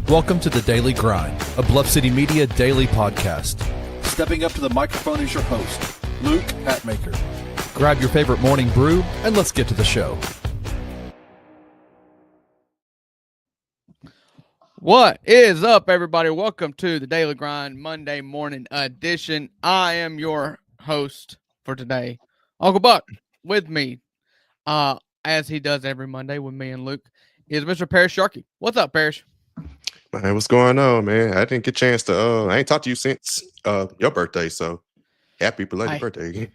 Welcome to The Daily Grind, a Bluff City Media daily podcast. Stepping up to the microphone is your host, Luke Hatmaker. Grab your favorite morning brew, and let's get to the show. What is up, everybody? Welcome to the Daily Grind Monday morning edition. I am your host for today, Uncle Buck. With me, as he does every Monday with me and Luke, is Mr. Parrish Sharkey. What's up, Parrish? Man, what's going on, man? I didn't get a chance to I ain't talked to you since your birthday, so happy belated birthday again.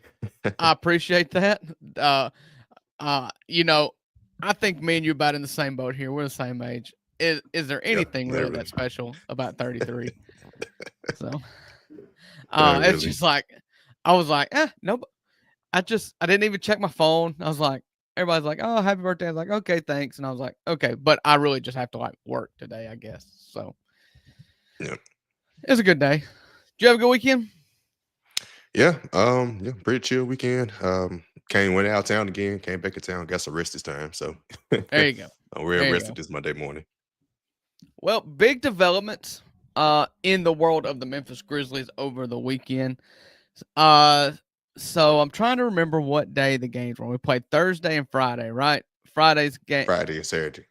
I appreciate that. I think me and you about in the same boat here. We're the same age. Is there anything really that special about 33? So it's just like I was like, no, I didn't even check my phone. I was like, everybody's like, oh, happy birthday. I was like, okay, thanks. And I was like, okay, but I really just have to like work today, I guess. So yeah, it's a good day. Did you have a good weekend? Yeah, pretty chill weekend. Went out of town again, came back in town, got some rest this time. So there you go. We're rested this Monday morning. Well, big developments in the world of the Memphis Grizzlies over the weekend. So I'm trying to remember what day the games were. We played Thursday and Friday, right? Friday's game. Friday and Saturday.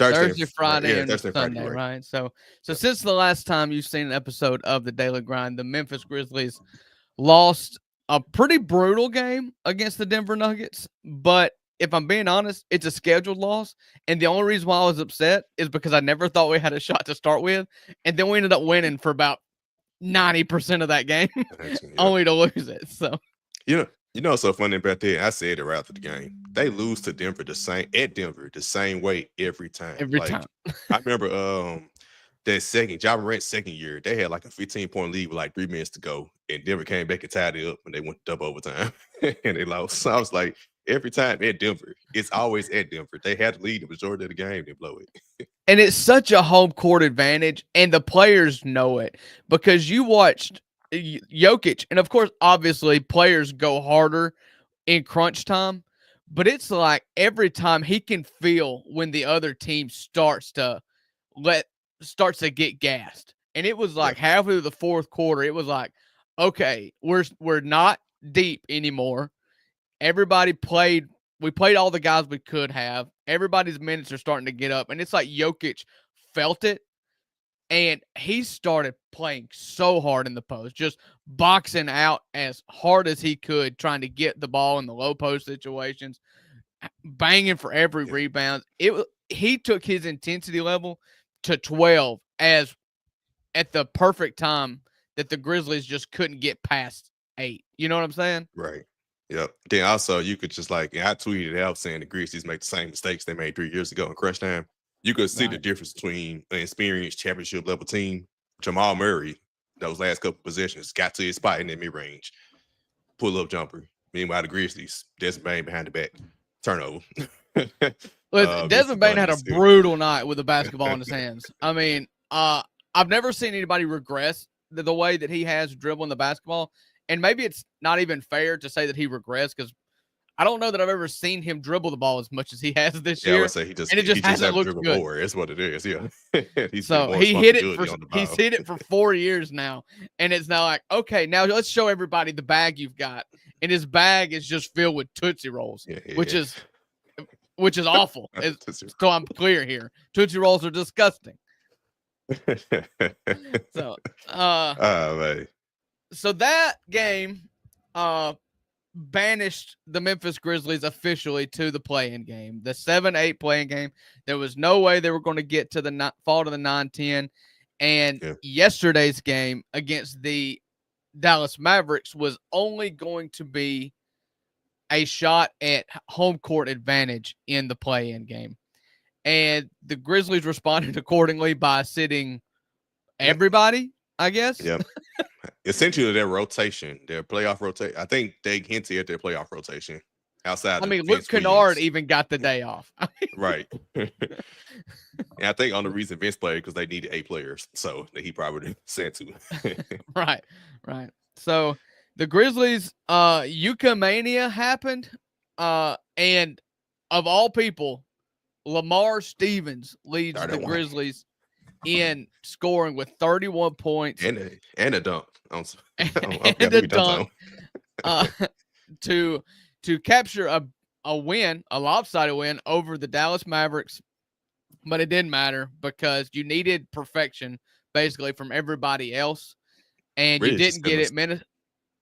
Thursday, Friday, and Thursday, Sunday, Friday, right? So since the last time you've seen an episode of the Daily Grind, the Memphis Grizzlies lost a pretty brutal game against the Denver Nuggets. But if I'm being honest, it's a scheduled loss. And the only reason why I was upset is because I never thought we had a shot to start with. And then we ended up winning for about 90% of that game, only to lose it. So, you know what's so funny about that? I said it right after the game. They lose to Denver the same way every time. I remember that Ja Morant's second year, they had like a 15-point lead with like 3 minutes to go, and Denver came back and tied it up, and they went double overtime, and they lost. So I was like, every time at Denver, it's always at Denver. They had to lead the majority of the game, they blow it. And it's such a home court advantage, and the players know it because you watched Jokic, and of course, obviously, players go harder in crunch time, but it's like every time he can feel when the other team starts to get gassed. And it was like halfway through the fourth quarter, it was like, okay, we're not deep anymore. Everybody played. We played all the guys we could have. Everybody's minutes are starting to get up. And it's like Jokic felt it. And he started playing so hard in the post, just boxing out as hard as he could, trying to get the ball in the low post situations, banging for every rebound. He took his intensity level to 12 as at the perfect time that the Grizzlies just couldn't get past 8. You know what I'm saying? Right. Yep. Then also you could just I tweeted it out saying the Grizzlies make the same mistakes they made 3 years ago in crunch time. You could see the difference between an experienced championship level team, Jamal Murray, those last couple possessions, got to his spot in the mid range, pull up jumper. Meanwhile, the Grizzlies, Desmond Bane behind the back, turnover. Desmond Bane had a brutal night with the basketball in his hands. I mean, I've never seen anybody regress the way that he has dribbling the basketball. And maybe it's not even fair to say that he regressed because I don't know that I've ever seen him dribble the ball as much as he has this year. I would say he just hasn't looked good. More. That's what it is. Yeah. He's hit it for 4 years now, and it's now like, okay, now let's show everybody the bag you've got, and his bag is just filled with Tootsie Rolls, which is awful. So I'm clear here, Tootsie Rolls are disgusting. So, man. So that game banished the Memphis Grizzlies officially to the play-in game, the 7-8 play-in game. There was no way they were going to get to the fall to the 9-10. And yesterday's game against the Dallas Mavericks was only going to be a shot at home court advantage in the play-in game. And the Grizzlies responded accordingly by sitting everybody, I guess. Yep. Essentially, their rotation, their playoff rotation. I think they hinted at their playoff rotation outside. Luke Kennard even got the day off. Right. And I think on the reason Vince played because they needed 8 players, so that he probably sent to. Right. So the Grizzlies, Yuka Mania happened, and of all people, Lamar Stevens leads the Grizzlies in scoring with 31 points and a dunk. and a dunk to capture a win, a lopsided win over the Dallas Mavericks. But it didn't matter because you needed perfection basically from everybody else, and you didn't get it.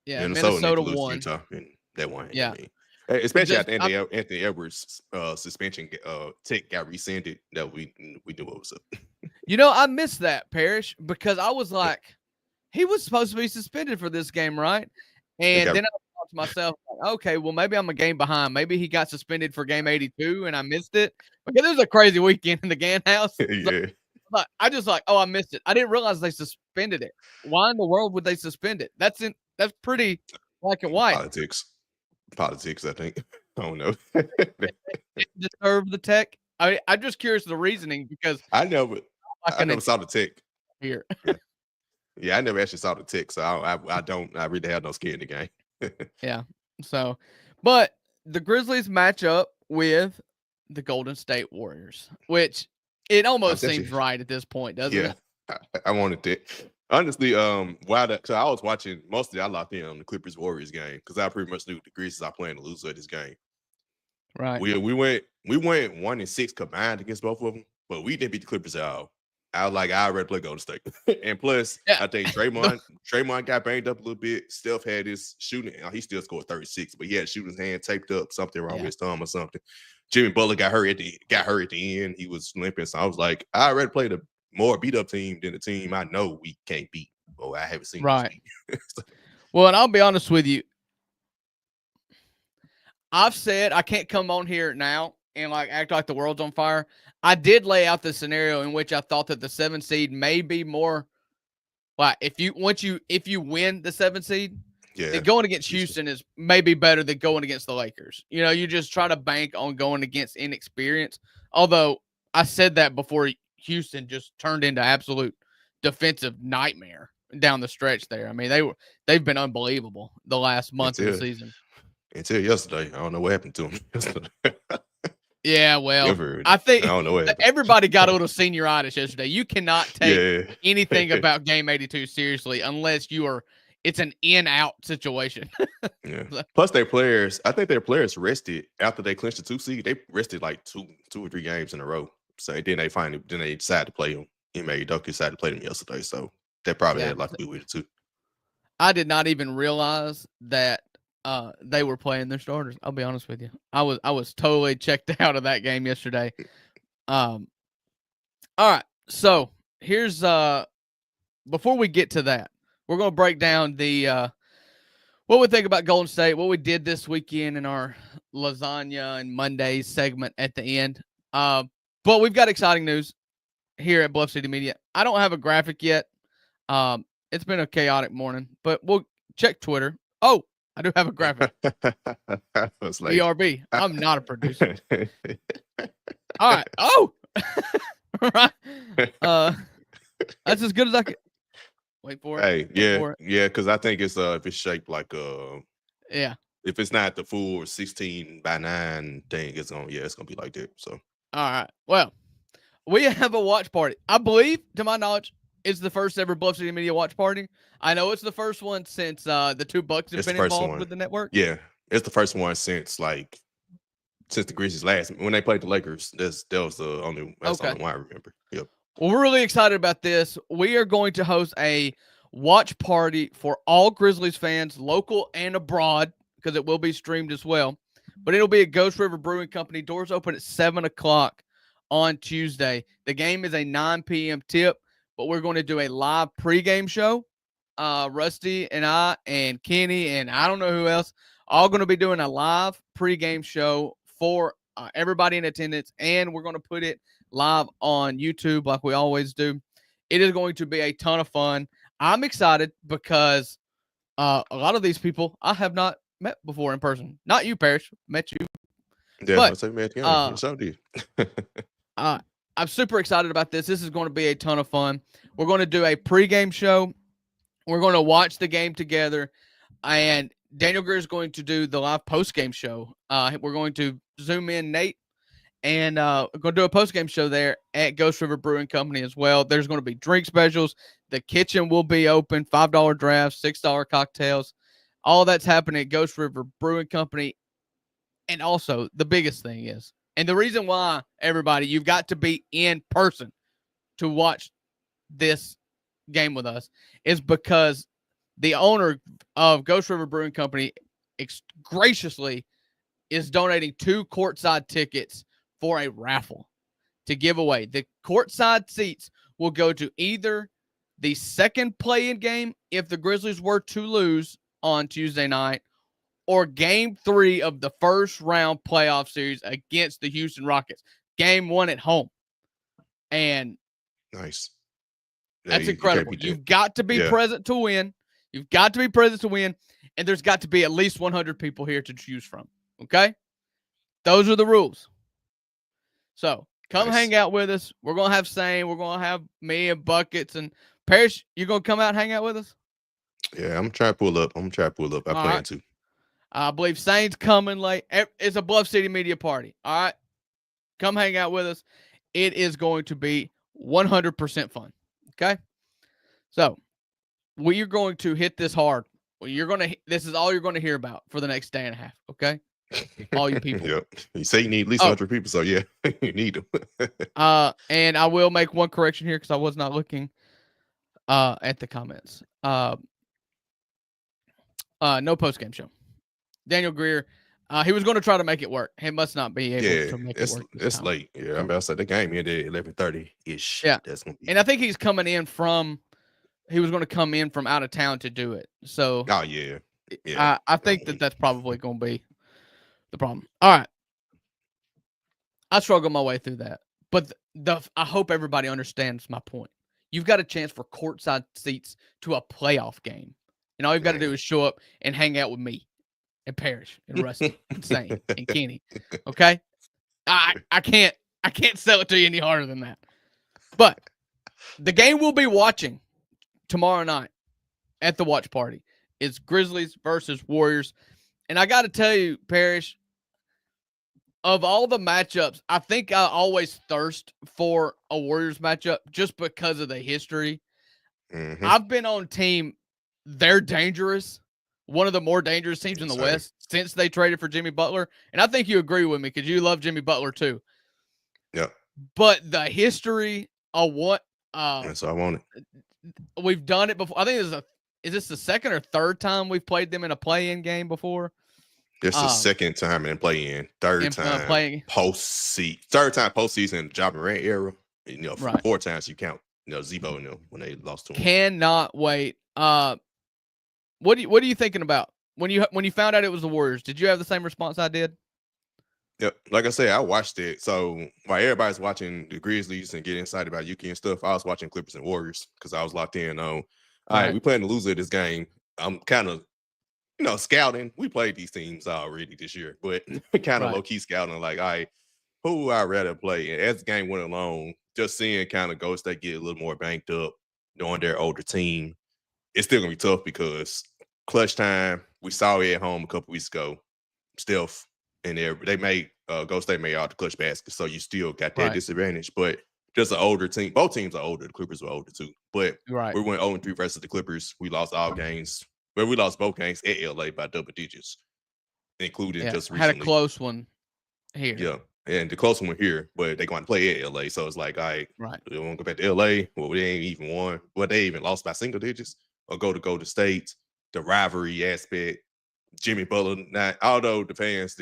Minnesota won. Utah in that one. Yeah. I mean, especially after Anthony Edwards' suspension tick got rescinded. That we knew what was up. I missed that, Parrish, because I was like, he was supposed to be suspended for this game, right? And then I thought to myself, okay, well, maybe I'm a game behind. Maybe he got suspended for game 82 and I missed it. Because it was a crazy weekend in the Gann house. Yeah. So I just I missed it. I didn't realize they suspended it. Why in the world would they suspend it? That's pretty black and white. Politics, I think. I don't know. Deserve the tech. I'm just curious the reasoning because I know, but I never saw the tick here. Yeah, I never actually saw the tick, so I really have no skin in the game. Yeah. So, but the Grizzlies match up with the Golden State Warriors, which it almost seems right at this point, doesn't it? Yeah, I wanted it. Honestly, because I was watching mostly, I locked in on the Clippers Warriors game because I pretty much knew the Grizzlies are playing to lose at this game. Right. We went 1-6 combined against both of them, but we didn't beat the Clippers at all. I was like, I already play Golden State. And plus, I think Draymond got banged up a little bit. Steph had his shooting. He still scored 36, but he had shooting hand taped up, something wrong with his thumb or something. Jimmy Butler got hurt at the end. He was limping. So I was like, I already played a more beat up team than the team I know we can't beat. Oh, I haven't seen right. Well, and I'll be honest with you. I've said I can't come on here now and act like the world's on fire. I did lay out the scenario in which I thought that the 7 seed may be more if you win the 7 seed, going against Houston is maybe better than going against the Lakers. You just try to bank on going against inexperience. Although I said that before Houston just turned into absolute defensive nightmare down the stretch there. I mean, they've been unbelievable the last month of the season. Until yesterday. I don't know what happened to them yesterday. Yeah, well, I don't know everybody got a little senioritis yesterday. You cannot take anything about game 82 seriously unless it's an in-out situation. Plus, I think their players rested after they clinched the 2 seed. They rested like two or three games in a row. So then they decided to play them. Ime Udoka decided to play them yesterday. So that probably had a lot to do with it too. I did not even realize that they were playing their starters. I'll be honest with you. I was totally checked out of that game yesterday. All right. So here's before we get to that, we're gonna break down the what we think about Golden State, what we did this weekend in our lasagna and Mondays segment at the end. But we've got exciting news here at Bluff City Media. I don't have a graphic yet. It's been a chaotic morning, but we'll check Twitter. Oh, I do have a graphic. BRB. I'm not a producer. All right. Oh, right. That's as good as I could. Wait for it. Hey, yeah. Because I think it's if it's shaped like if it's not the full 16:9 thing, it's gonna be like that. So. All right. Well, we have a watch party. I believe, to my knowledge, it's the first ever Bluff City Media watch party. I know it's the first one since the two Bucks have been involved with the network. Yeah, it's the first one since the Grizzlies when they played the Lakers. That was the only one I remember. Yep. Well, we're really excited about this. We are going to host a watch party for all Grizzlies fans, local and abroad, because it will be streamed as well. But it'll be at Ghost River Brewing Company. Doors open at 7:00 on Tuesday. The game is a 9 p.m. tip, but we're going to do a live pregame show. Rusty and I and Kenny and I don't know who else, all going to be doing a live pregame show for everybody in attendance, and we're going to put it live on YouTube like we always do. It is going to be a ton of fun. I'm excited because a lot of these people I have not met before in person. Not you, Parrish. Met you. Yeah, but, so did. I'm super excited about this. This is going to be a ton of fun. We're going to do a pregame show. We're going to watch the game together. And Daniel Greer is going to do the live postgame show. We're going to zoom in Nate And we're going to do a post-game show there at Ghost River Brewing Company as well. There's going to be drink specials. The kitchen will be open, $5 drafts, $6 cocktails. All that's happening at Ghost River Brewing Company. And also, the biggest thing is, and the reason why, everybody, you've got to be in person to watch this game with us is because the owner of Ghost River Brewing Company graciously is donating 2 courtside tickets for a raffle to give away. The courtside seats will go to either the second play-in game if the Grizzlies were to lose on Tuesday night, or game 3 of the first round playoff series against the Houston Rockets. Game 1 at home. And nice. That's incredible. You've got to be present to win. You've got to be present to win. And there's got to be at least 100 people here to choose from. Okay? Those are the rules. So come hang out with us. We're going to have Sane. We're going to have me and Buckets. And Parrish, you going to come out and hang out with us? Yeah, I'm trying to pull up. I plan to. I believe Sane's coming late. It's a Bluff City media party. All right? Come hang out with us. It is going to be 100% fun. Okay? So we are going to hit this hard. This is all you're going to hear about for the next day and a half. Okay? All you people. Yep. You say you need at least 100 people, so yeah, you need them. And I will make one correction here because I was not looking at the comments. No post-game show. Daniel Greer, he was going to try to make it work. He must not be able to make it work. It's late. Yeah, I'm about to say the game ended at 11:30-ish. Yeah. That's gonna be... And I think he was going to come in from out of town to do it. So I think that's probably going to be the problem. All right. I struggled my way through that. But I hope everybody understands my point. You've got a chance for courtside seats to a playoff game. And all you've got to do is show up and hang out with me and Parrish and Rusty and Sane and Kenny. Okay? I can't sell it to you any harder than that. But the game we'll be watching tomorrow night at the watch party is Grizzlies versus Warriors. And I got to tell you, Parrish, of all the matchups, I think I always thirst for a Warriors matchup just because of the history. Mm-hmm. I've been on team they're dangerous, one of the more dangerous teams in the West since they traded for Jimmy Butler. And I think you agree with me because you love Jimmy Butler too. Yeah. But the history of what so I want it. We've done it before. I think is this the second or third time we've played them in a play-in game before? This is the second time in play-in, third time postseason Ja Morant era. You know, 4 times you count. You know, Zebo and them when they lost to him. Cannot wait. What are you thinking about when you found out it was the Warriors? Did you have the same response I did? Yep. Like I said, I watched it. So while everybody's watching the Grizzlies and getting excited about Yuki and stuff, I was watching Clippers and Warriors because I was locked in on, all right, we plan to lose at this game. I'm kind of, scouting. We played these teams already this year, but kind of low-key scouting, like, all right, who would I rather play? And as the game went along, just seeing kind of Ghost State get a little more banked up, knowing their older team, it's still going to be tough because clutch time, we saw it at home a couple weeks ago, Steph, and they made Ghost State made all the clutch baskets, so you still got that disadvantage. But just an older team. Both teams are older. The Clippers were older too. But we went 0-3 versus the Clippers. We lost all games. Well, we lost both games at LA by double digits, including just recently. Had a close one here. Yeah, and the close one here, but they're going to play at LA. So it's like, all right, we want to go back to LA. Well, they ain't even won. Well, they even lost by single digits. Or go to Golden State. The rivalry aspect. Jimmy Butler. Now, although the fans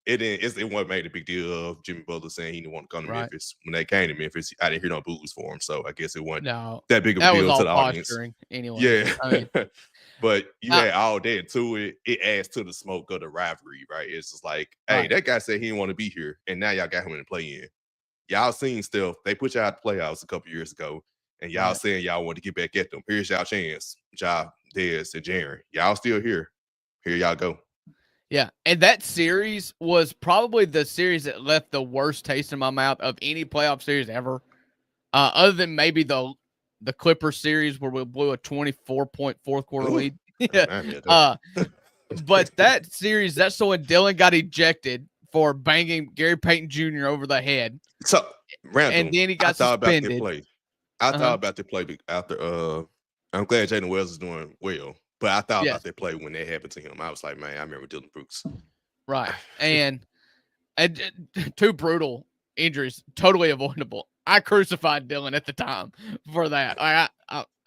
it wasn't made a big deal of Jimmy Butler saying he didn't want to come to Memphis. When they came to Memphis, I didn't hear no boos for him. So I guess it wasn't that big of a deal to the audience. Anyway. Yeah. I mean, but you had all that to it. It adds to the smoke of the rivalry, right? It's just like, hey, that guy said he didn't want to be here, and now y'all got him in the play-in. Y'all seen Steph. They put y'all out the playoffs a couple years ago, and y'all saying y'all want to get back at them. Here's y'all chance. Ja, Dez, and Jaren. Y'all still here. Here y'all go. Yeah, and that series was probably the series that left the worst taste in my mouth of any playoff series ever, other than maybe the Clippers series where we blew a 24-point fourth quarter lead. But that series, that's so when Dylan got ejected for banging Gary Payton Jr. over the head. So random. And then he got I thought suspended. about that play. I thought about the play after. I'm glad Jalen Wells is doing well, but I thought about that play when that happened to him. I was like, man, I remember Dylan Brooks. Right, and 2 brutal injuries, totally avoidable. I crucified Dylan at the time for that. I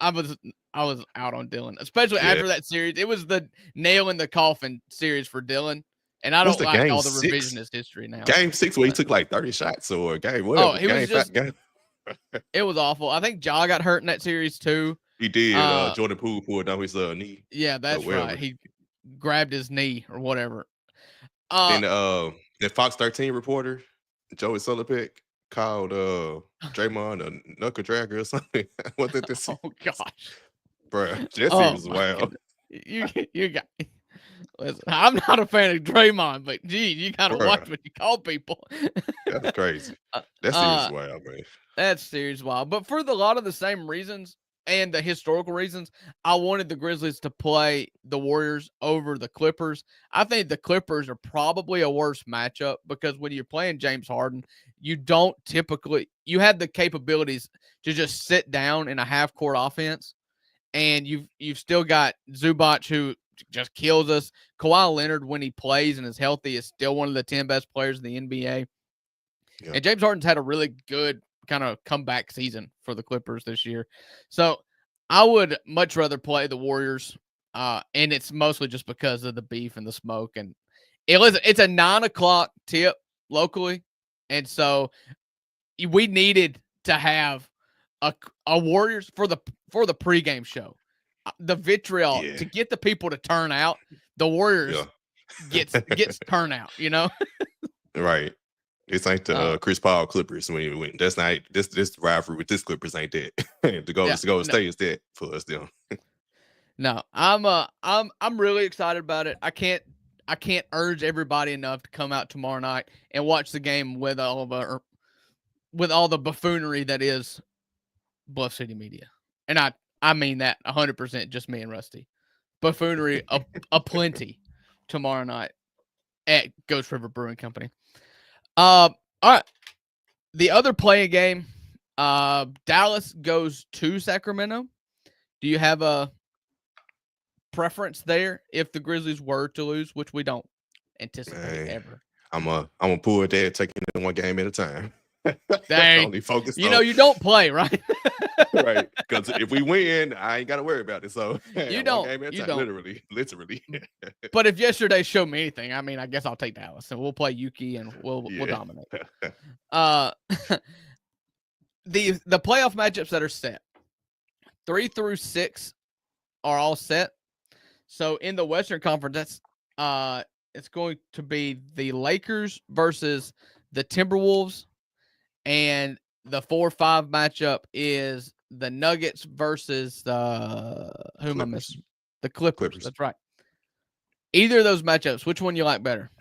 was out on Dylan, especially after that series. It was the nail in the coffin series for Dylan, and I don't like all the revisionist history now. Game 6 where he took like 30 shots or game whatever. Oh, he was just. It was awful. I think Ja got hurt in that series too. He did. Jordan Poole pulled down his knee. Yeah, that's right. He grabbed his knee or whatever. Then the Fox 13 reporter, Joey Sullivan, called Draymond a knuckle dragger or something. What did this? Oh gosh, bro, Jesse was wild. You got. Listen, I'm not a fan of Draymond, but gee, you gotta watch what you call people. That's crazy. That's serious wild, man. That's serious wild. But for a lot of the same reasons and the historical reasons, I wanted the Grizzlies to play the Warriors over the Clippers. I think the Clippers are probably a worse matchup because when you're playing James Harden, you don't typically – you have the capabilities to just sit down in a half-court offense, and you've still got Zubac who just kills us. Kawhi Leonard, when he plays and is healthy, is still one of the 10 best players in the NBA. Yep. And James Harden's had a really good kind of comeback season for the Clippers this year. So I would much rather play the Warriors. And it's mostly just because of the beef and the smoke. And it's a 9:00 tip locally. And so we needed to have a Warriors for the pregame show. The vitriol to get the people to turn out. The Warriors gets turnout, you know? Right. It's like the Chris Paul Clippers when he went. That's not this rivalry with this Clippers ain't that. to go stay is that for us them. No, I'm really excited about it. I can't urge everybody enough to come out tomorrow night and watch the game with all the buffoonery that is Bluff City Media. And I mean that 100%, just me and Rusty. Buffoonery aplenty tomorrow night at Ghost River Brewing Company. All right. The other playing game, Dallas goes to Sacramento. Do you have a preference there if the Grizzlies were to lose, which we don't anticipate ever? I'm gonna pull it there, taking it one game at a time. Only focus. You don't play, right? Right. Because if we win, I ain't got to worry about it. So you don't. Literally. But if yesterday showed me anything, I mean, I guess I'll take Dallas and we'll play Yuki and we'll dominate. The playoff matchups that are set, 3 through 6 are all set. So in the Western Conference, it's going to be the Lakers versus the Timberwolves, and the 4-5 matchup is the Nuggets versus the who am I missing? The Clippers. That's right. Either of those matchups, which one you like better?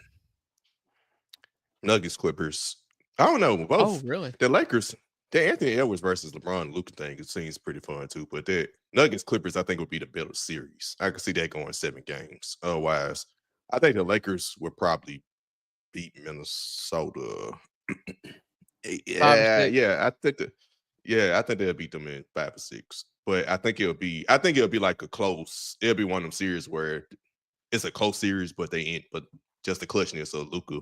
Nuggets, Clippers. I don't know. Both. Oh, really? The Lakers, the Anthony Edwards versus LeBron Luka thing, it seems pretty fun too. But the Nuggets, Clippers, I think would be the better series. I could see that going 7 games. Otherwise, I think the Lakers would probably beat Minnesota. I think they'll beat them in 5 or 6. But I think it'll be like it'll be one of them series where it's a close series, but just the clutchness of Luka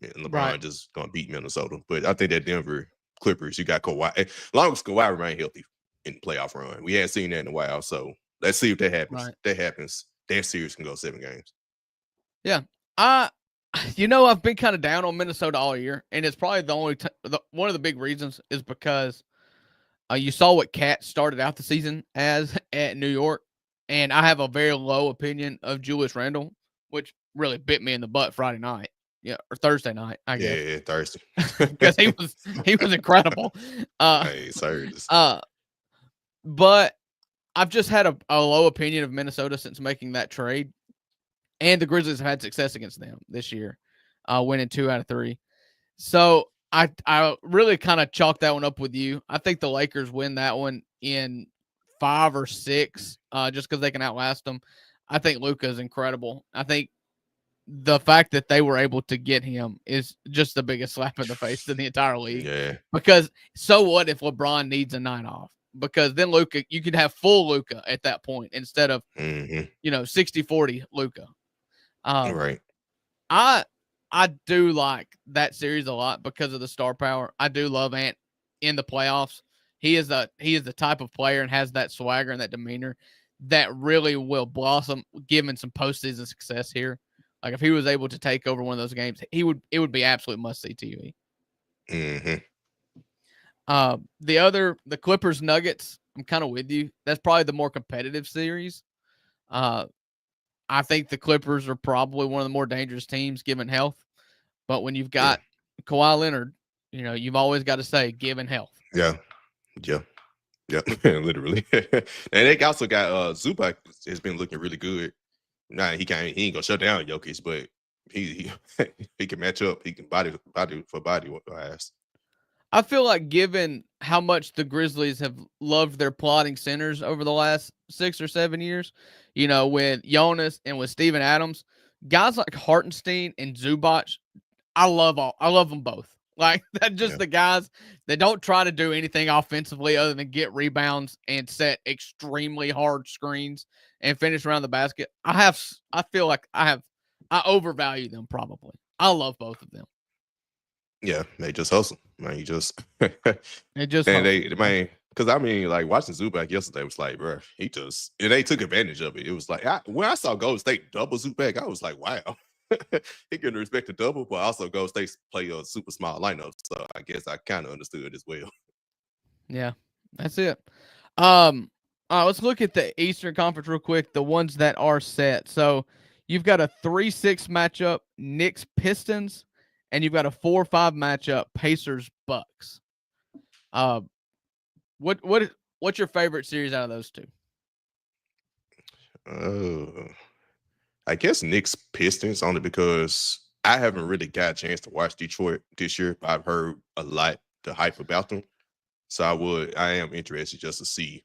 and LeBron just gonna beat Minnesota. But I think that Denver Clippers, you got Kawhi. As long as Kawhi remain healthy in the playoff run, we haven't seen that in a while. So let's see if that happens. Right. If that happens, that series can go 7 games. Yeah. I've been kind of down on Minnesota all year, and it's probably one of the big reasons is because you saw what Cat started out the season as at New York, and I have a very low opinion of Julius Randle, which really bit me in the butt Friday night, or Thursday night, I guess. Yeah, Thursday, because he was incredible. But I've just had a low opinion of Minnesota since making that trade. And the Grizzlies have had success against them this year, winning 2 out of 3. So I really kind of chalked that one up with you. I think the Lakers win that one in 5 or 6, just because they can outlast them. I think Luka is incredible. I think the fact that they were able to get him is just the biggest slap in the face to the entire league. Yeah. Because so what if LeBron needs a night off? Because then Luka, you could have full Luka at that point instead of 60-40 Luka. Right. I do like that series a lot because of the star power. I do love Ant in the playoffs. He is the type of player and has that swagger and that demeanor that really will blossom, given some postseason success here. Like if he was able to take over one of those games, it would be absolute must see TV. The Clippers Nuggets, I'm kind of with you. That's probably the more competitive series. I think the Clippers are probably one of the more dangerous teams given health. But when you've got Kawhi Leonard, you've always got to say given health. Yeah. Literally. And they also got Zubac has been looking really good. Nah, he ain't gonna shut down Jokic, but he can match up. He can body for body wise. I feel like given how much the Grizzlies have loved their plotting centers over the last 6 or 7 years, with Jonas and with Steven Adams, guys like Hartenstein and Zubac, I love them both. Like that's just the guys that don't try to do anything offensively other than get rebounds and set extremely hard screens and finish around the basket. I feel like I overvalue them probably. I love both of them. Yeah, they just hustle, man. You just and because like watching Zubac yesterday was like, bro, they took advantage of it. It was like when I saw Golden State double Zubac, I was like, wow. He can respect the double, but also Golden State play a super small lineup. So I guess I kind of understood it as well. Yeah, that's it. All right, let's look at the Eastern Conference real quick, the ones that are set. So you've got a 3-6 matchup, Knicks Pistons, and you've got a 4-5 matchup, Pacers Bucks. What's your favorite series out of those two? I guess Knicks Pistons, only because I haven't really got a chance to watch Detroit this year. I've heard a lot the hype about them, so I am interested just to see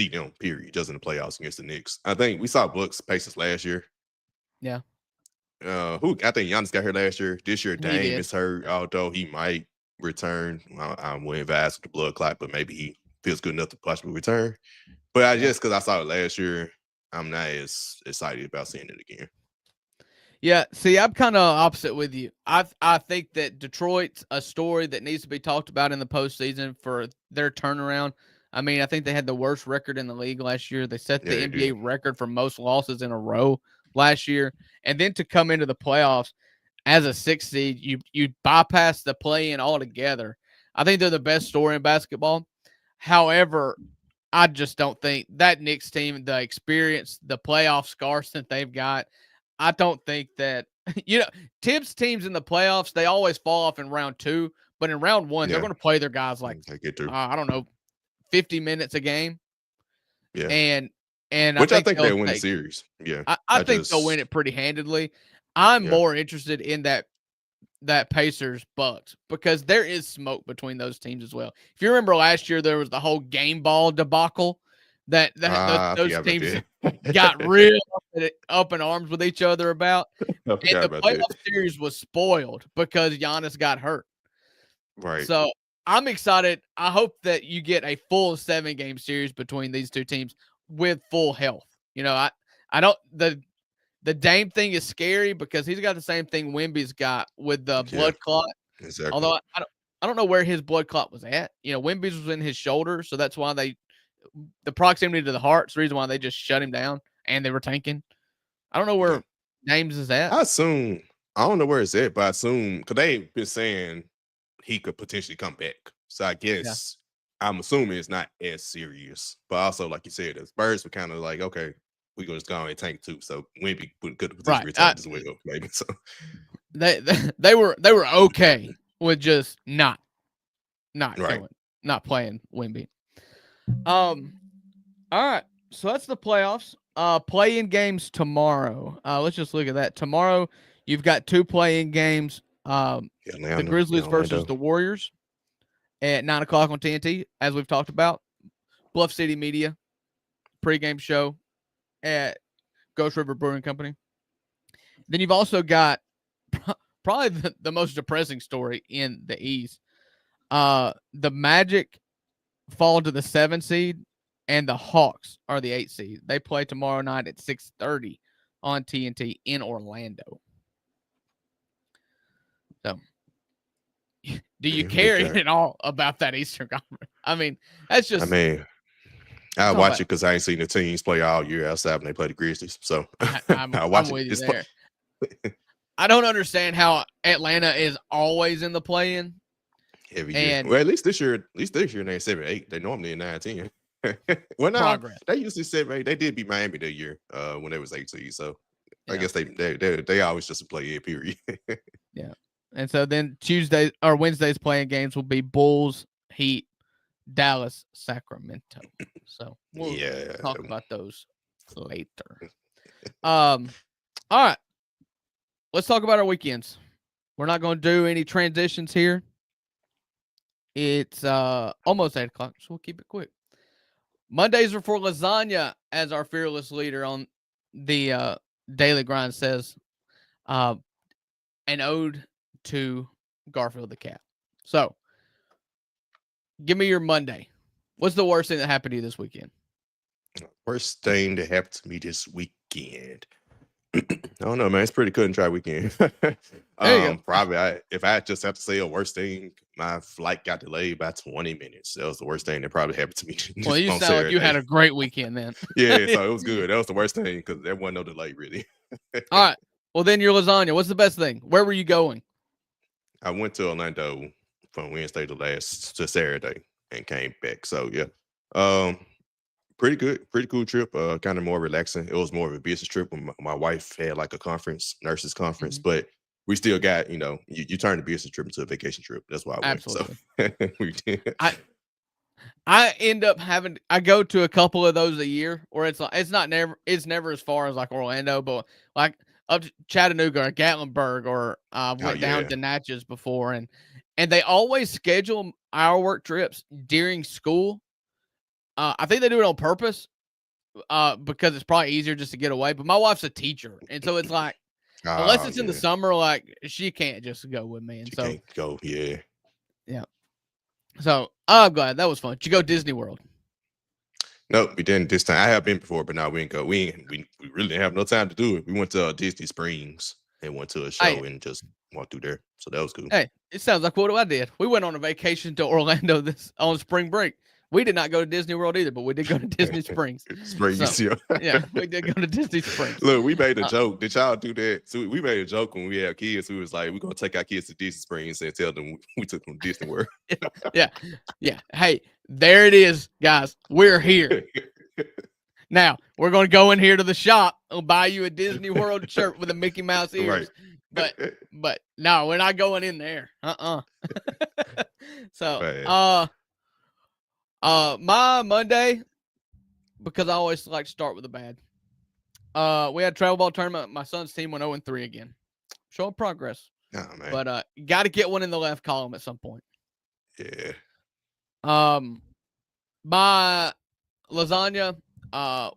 them. Period, just in the playoffs against the Knicks. I think we saw Bucks Pacers last year. Yeah. I think Giannis got hurt last year. This year, Dame is hurt, although he might return. I'm way advised with the blood clot, but maybe he feels good enough to possibly return. But because I saw it last year, I'm not as excited about seeing it again. Yeah, see, I'm kind of opposite with you. I think that Detroit's a story that needs to be talked about in the postseason for their turnaround. I mean, I think they had the worst record in the league last year. They set the NBA record for most losses in a row last year. And then to come into the playoffs as a 6th seed, you bypass the play-in altogether. I think they're the best story in basketball. However, I just don't think that Knicks team, the experience, the playoff scars that they've got, I don't think that, Tibbs teams in the playoffs, they always fall off in round 2, but in round 1, they're going to play their guys like, I don't know, 50 minutes a game. Yeah. And which I think they'll win the series. Yeah. I think they'll win it pretty handedly. I'm more interested in that Pacers Bucks because there is smoke between those teams as well. If you remember last year, there was the whole game ball debacle that those teams got real up in arms with each other about. And the playoff series was spoiled because Giannis got hurt. Right. So I'm excited. I hope that you get a full 7-game series between these two teams with full health. I don't the Dame thing is scary because he's got the same thing Wemby's got with the blood clot. Exactly. Although I don't know where his blood clot was at. Wemby's was in his shoulder, so that's why the proximity to the heart's the reason why they just shut him down and they were tanking. I don't know where Dame's is at. I don't know where it's at, but I assume because they've been saying he could potentially come back. So I guess I'm assuming it's not as serious. But also, like you said, the Spurs were kind of like, okay, we're going to just go and tank too. So Wemby could potentially return as well, maybe. So they were okay with just not playing Wemby. All right. So that's the playoffs. Play-in games tomorrow. Let's just look at that. Tomorrow, you've got 2 play-in games. The Grizzlies versus the Warriors at 9 o'clock on TNT, as we've talked about. Bluff City Media pregame show at Ghost River Brewing Company. Then you've also got probably the most depressing story in the East. The Magic fall to the 7 seed, and the Hawks are the 8 seed. They play tomorrow night at 6:30 on TNT in Orlando. So, do you care at all about that Eastern Conference? I mean, that's just. I mean, I watch it because I ain't seen the teams play all year outside when they play the Grizzlies. So I'm with you there. I don't understand how Atlanta is always in the play-in. Every year. Well, at least this year they're 7-8. They normally in 9-10. Well, no, they usually 7-8. They did beat Miami that year when they was 8-2. So I guess they always just play it, period. Yeah. And so then Wednesday's playing games will be Bulls, Heat, Dallas, Sacramento. So we'll talk about those later. All right. Let's talk about our weekends. We're not going to do any transitions here. It's almost 8 o'clock, so we'll keep it quick. Mondays are for lasagna, as our fearless leader on the Daily Grind says. An ode to Garfield the cat. So, give me your Monday. What's the worst thing that happened to you this weekend? Worst thing that happened to me this weekend. I don't know, man. It's pretty cut and dry weekend. Probably, if I just have to say a worst thing, my flight got delayed by 20 minutes. That was the worst thing that probably happened to me. Well, you sound like you had a great weekend then. Yeah, so it was good. That was the worst thing because there wasn't no delay, really. All right. Well, then your lasagna. What's the best thing? Where were you going? I went to Orlando from Wednesday to Saturday and came back. So yeah, pretty good, pretty cool trip. Kind of more relaxing. It was more of a business trip when my wife had like a conference, nurses conference, but we still got, you turn the business trip into a vacation trip. That's why I went. Absolutely. So we did. I end up I go to a couple of those a year where it's never as far as like Orlando, but like up to Chattanooga or Gatlinburg or went down to Natchez before, and they always schedule our work trips during school. I think they do it on purpose because it's probably easier just to get away. But my wife's a teacher, and so it's like unless it's in the summer, like she can't just go with me, and she can't go. Yeah. So I'm glad that was fun. Did you go Disney World? No, we didn't this time. I have been before, but no, we didn't go. We really didn't have no time to do it. We went to Disney Springs and went to a show and just walked through there. So that was cool. Hey, it sounds like what I did. We went on a vacation to Orlando on spring break. We did not go to Disney World either, but we did go to Disney Springs. Yeah, we did go to Disney Springs. Look, we made a joke. Did y'all do that? So we made a joke when we had kids. We was like, we're going to take our kids to Disney Springs and tell them we took them to Disney World. Yeah. Hey, there it is, guys. We're here. Now, we're going to go in here to the shop and buy you a Disney World shirt with a Mickey Mouse ears. Right. But no, we're not going in there. So, my Monday, because I always like to start with the bad. We had a travel ball tournament. My son's team went 0-3 again. Showing progress. Oh, man. But got to get one in the left column at some point. Yeah. My lasagna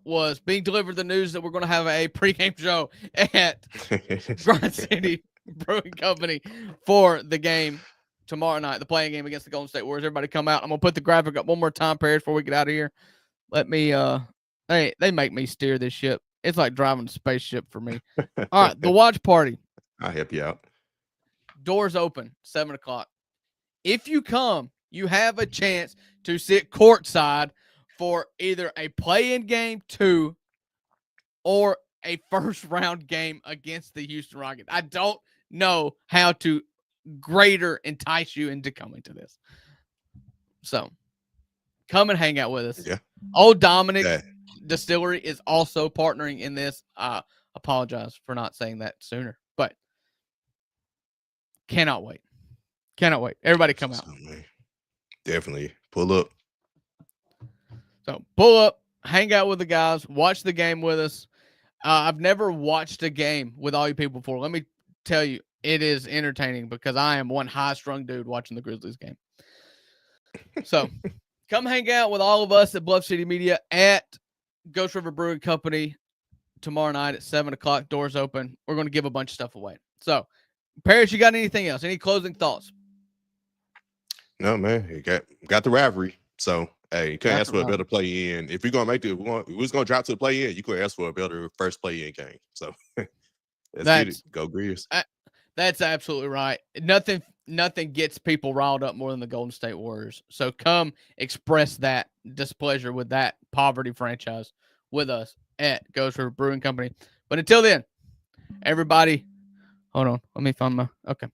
was being delivered the news that we're going to have a pregame show at Grind City Brewing Company for the game tomorrow night, the playing game against the Golden State Warriors. Everybody come out. I'm going to put the graphic up one more time, Paris, before we get out of here. Let me, they make me steer this ship. It's like driving a spaceship for me. All right, the watch party. I'll help you out. Doors open, 7 o'clock. If you come, you have a chance to sit courtside for either a play-in game 2 or a first-round game against the Houston Rockets. I don't know how to greater entice you into coming to this. So, come and hang out with us. Yeah. Old Dominic Distillery is also partnering in this. Apologize for not saying that sooner, but cannot wait. Cannot wait. Everybody come out. Definitely. Pull up. So, pull up, hang out with the guys, watch the game with us. I've never watched a game with all you people before. Let me tell you, it is entertaining because I am one high-strung dude watching the Grizzlies game. So, come hang out with all of us at Bluff City Media at Ghost River Brewing Company tomorrow night at 7:00. Doors open. We're going to give a bunch of stuff away. So, Parrish, you got anything else? Any closing thoughts? No, man. You got the rivalry. So, hey, you couldn't ask for a better play in. If you're gonna make it, we was gonna drop to the play in. You could ask for a better first play in game. So, let's get it. Go Grizzlies. That's absolutely right. Nothing gets people riled up more than the Golden State Warriors. So come express that displeasure with that poverty franchise with us at Ghost River Brewing Company. But until then, everybody, hold on. Let me find my okay.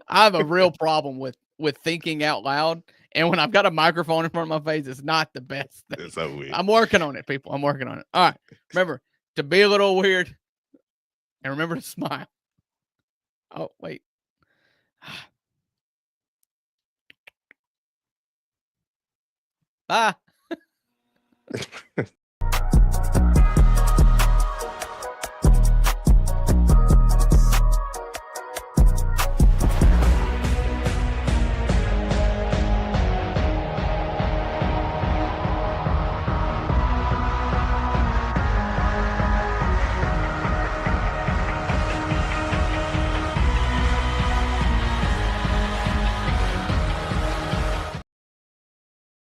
I have a real problem with thinking out loud, and when I've got a microphone in front of my face, it's not the best thing. It's so weird. I'm working on it, people. I'm working on it. All right. Remember to be a little weird, and remember to smile. Oh, wait. Bye.